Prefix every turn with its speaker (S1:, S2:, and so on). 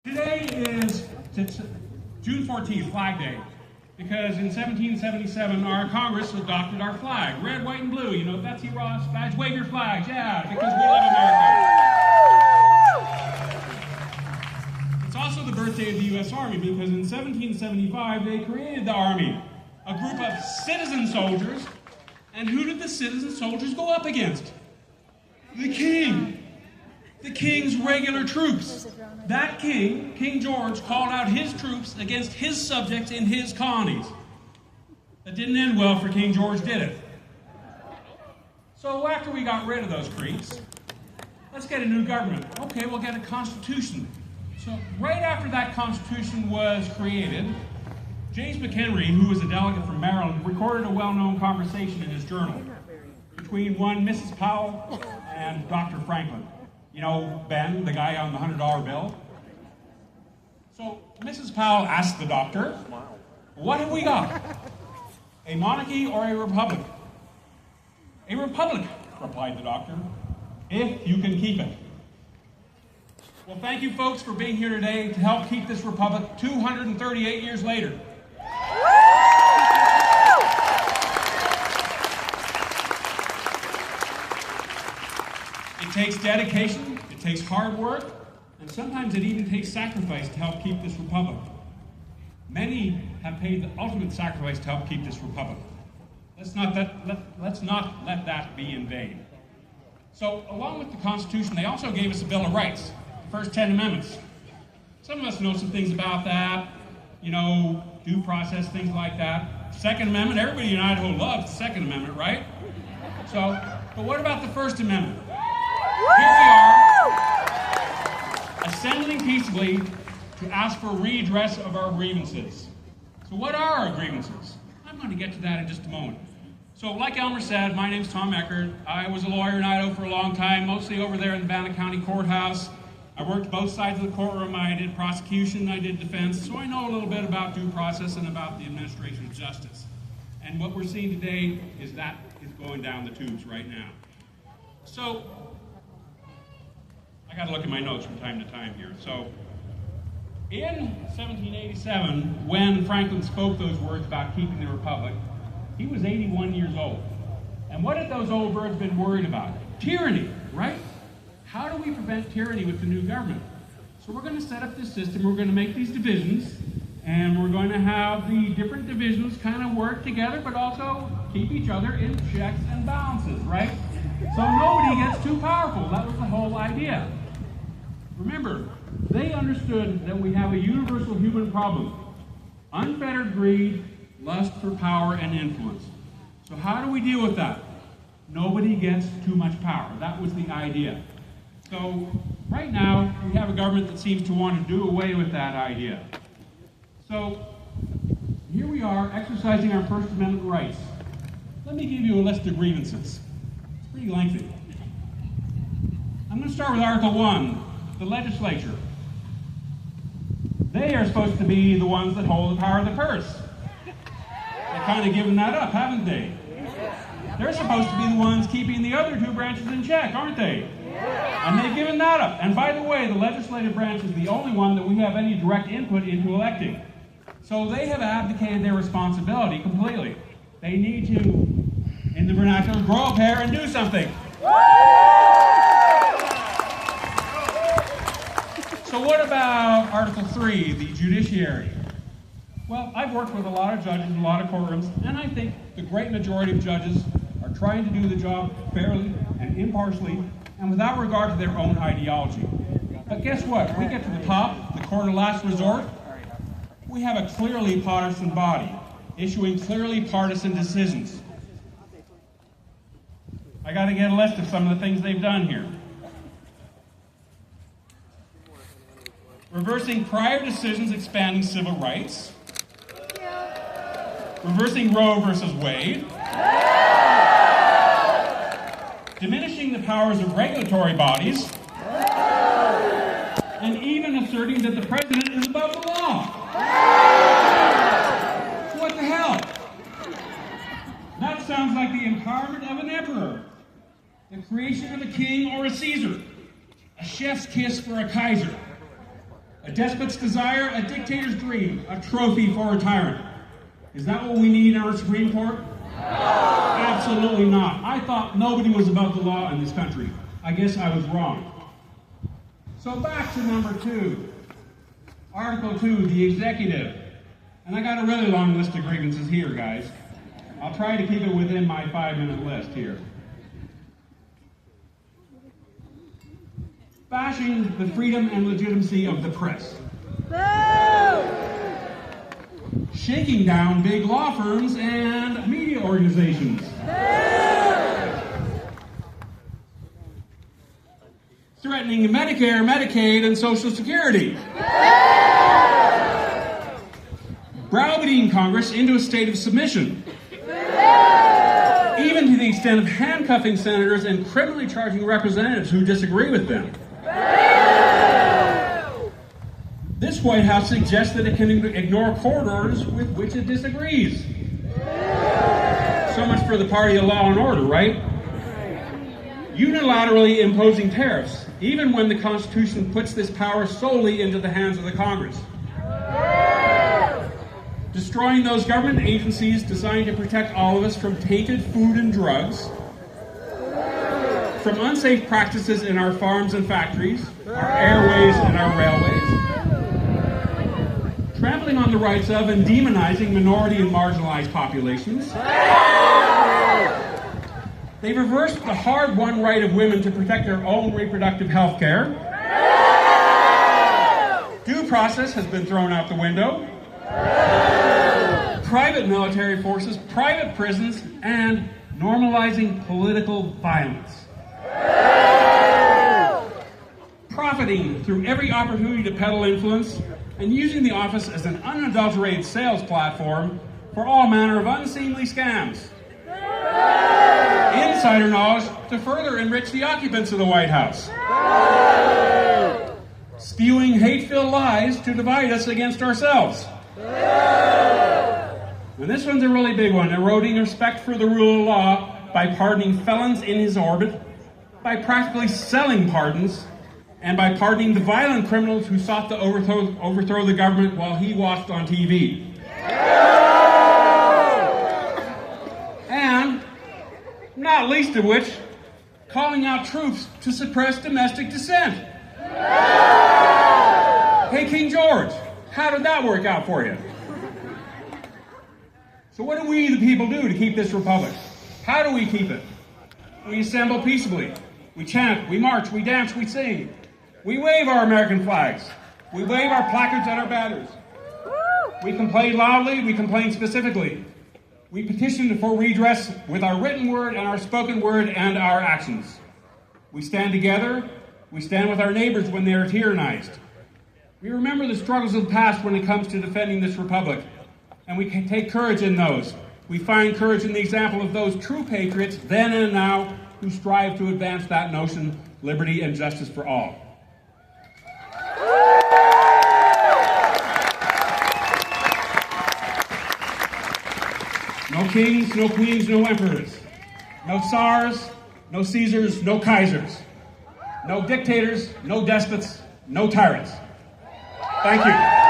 S1: Today is June 14th, Flag Day, because in 1777 our Congress adopted our flag, red, white, and blue. You know, Betsy Ross flags, wave your flags, yeah, because we love America. It's also the birthday of the U.S. Army, because in 1775 they created the Army, a group of citizen soldiers. And who did the citizen soldiers go up against? The king. The king's regular troops. That king, King George, called out his troops against his subjects in his colonies. That didn't end well for King George, did it? So after we got rid of those creeps, let's get a new government. Okay, we'll get a constitution. So right after that constitution was created, James McHenry, who was a delegate from Maryland, recorded a well-known conversation in his journal between one Mrs. Powell and Dr. Franklin. You know, Ben, the guy on the $100 bill. So Mrs. Powell asked the doctor, what have we got? A monarchy or a republic? A republic, replied the doctor, if you can keep it. Well, thank you folks for being here today to help keep this republic 238 years later. It takes dedication, it takes hard work, and sometimes it even takes sacrifice to help keep this republic. Many have paid the ultimate sacrifice to help keep this republic. Let's not let that be in vain. So, along with the Constitution, they also gave us a Bill of Rights, the first 10 amendments. Some of us know some things about that, you know, due process, things like that. Second Amendment, everybody in Idaho loves the Second Amendment, right? So, but what about the First Amendment? Here we are, assembling peaceably to ask for redress of our grievances. So what are our grievances? I'm going to get to that in just a moment. So like Elmer said, my name's Tom Eckert. I was a lawyer in Idaho for a long time, mostly over there in the Bannock County Courthouse. I worked both sides of the courtroom. I did prosecution, I did defense, so I know a little bit about due process and about the administration of justice. And what we're seeing today is that is going down the tubes right now. So, I got to look at my notes from time to time here. So, in 1787, when Franklin spoke those words about keeping the republic, he was 81 years old. And what had those old birds been worried about? Tyranny, right? How do we prevent tyranny with the new government? So we're going to set up this system, we're going to make these divisions, and we're going to have the different divisions kind of work together, but also keep each other in checks and balances, right? So nobody gets too powerful. That was the whole idea. Remember, they understood that we have a universal human problem. Unfettered greed, lust for power and influence. So how do we deal with that? Nobody gets too much power. That was the idea. So right now, we have a government that seems to want to do away with that idea. So here we are exercising our First Amendment rights. Let me give you a list of grievances. It's pretty lengthy. I'm going to start with Article 1. The legislature. They are supposed to be the ones that hold the power of the purse. They've kind of given that up, haven't they? They're supposed to be the ones keeping the other two branches in check, aren't they? And they've given that up. And by the way, the legislative branch is the only one that we have any direct input into electing. So they have abdicated their responsibility completely. They need to, in the vernacular, grow a pair and do something. So what about Article 3, the judiciary? Well, I've worked with a lot of judges in a lot of courtrooms, and I think the great majority of judges are trying to do the job fairly and impartially and without regard to their own ideology. But guess what? We get to the top, the court of last resort, we have a clearly partisan body, issuing clearly partisan decisions. I got to get a list of some of the things they've done here. Reversing prior decisions expanding civil rights. Reversing Roe versus Wade. Diminishing the powers of regulatory bodies. And even asserting that the president is above the law. What the hell? That sounds like the empowerment of an emperor. The creation of a king or a Caesar. A chef's kiss for a Kaiser. A despot's desire, a dictator's dream, a trophy for a tyrant. Is that what we need in our Supreme Court? No. Absolutely not. I thought nobody was above the law in this country. I guess I was wrong. So back to number 2. Article 2, the executive. And I got a really long list of grievances here, guys. I'll try to keep it within my 5-minute list here. Bashing the freedom and legitimacy of the press. No! Shaking down big law firms and media organizations. No! Threatening Medicare, Medicaid, and Social Security. No! Browbeating Congress into a state of submission. No! Even to the extent of handcuffing senators and criminally charging representatives who disagree with them. This White House suggests that it can ignore court orders with which it disagrees. So much for the party of law and order, right? Unilaterally imposing tariffs, even when the Constitution puts this power solely into the hands of the Congress. Destroying those government agencies designed to protect all of us from tainted food and drugs, from unsafe practices in our farms and factories, our airways and our railways, trampling on the rights of and demonizing minority and marginalized populations. They reversed the hard-won right of women to protect their own reproductive health care. Due process has been thrown out the window. Private military forces, private prisons, and normalizing political violence. Profiting through every opportunity to peddle influence and using the office as an unadulterated sales platform for all manner of unseemly scams. Insider knowledge to further enrich the occupants of the White House. Spewing hate-filled lies to divide us against ourselves. And this one's a really big one, eroding respect for the rule of law by pardoning felons in his orbit, by practically selling pardons, and by pardoning the violent criminals who sought to overthrow the government while he watched on TV. And, not least of which, calling out troops to suppress domestic dissent. Hey, King George, how did that work out for you? So what do we, the people, do to keep this republic? How do we keep it? We assemble peaceably. We chant, we march, we dance, we sing. We wave our American flags. We wave our placards and our banners. We complain loudly, we complain specifically. We petition for redress with our written word and our spoken word and our actions. We stand together. We stand with our neighbors when they are tyrannized. We remember the struggles of the past when it comes to defending this republic. And we can take courage in those. We find courage in the example of those true patriots, then and now, who strive to advance that notion, liberty and justice for all. No kings, no queens, no emperors. No tsars, no Caesars, no Kaisers. No dictators, no despots, no tyrants. Thank you.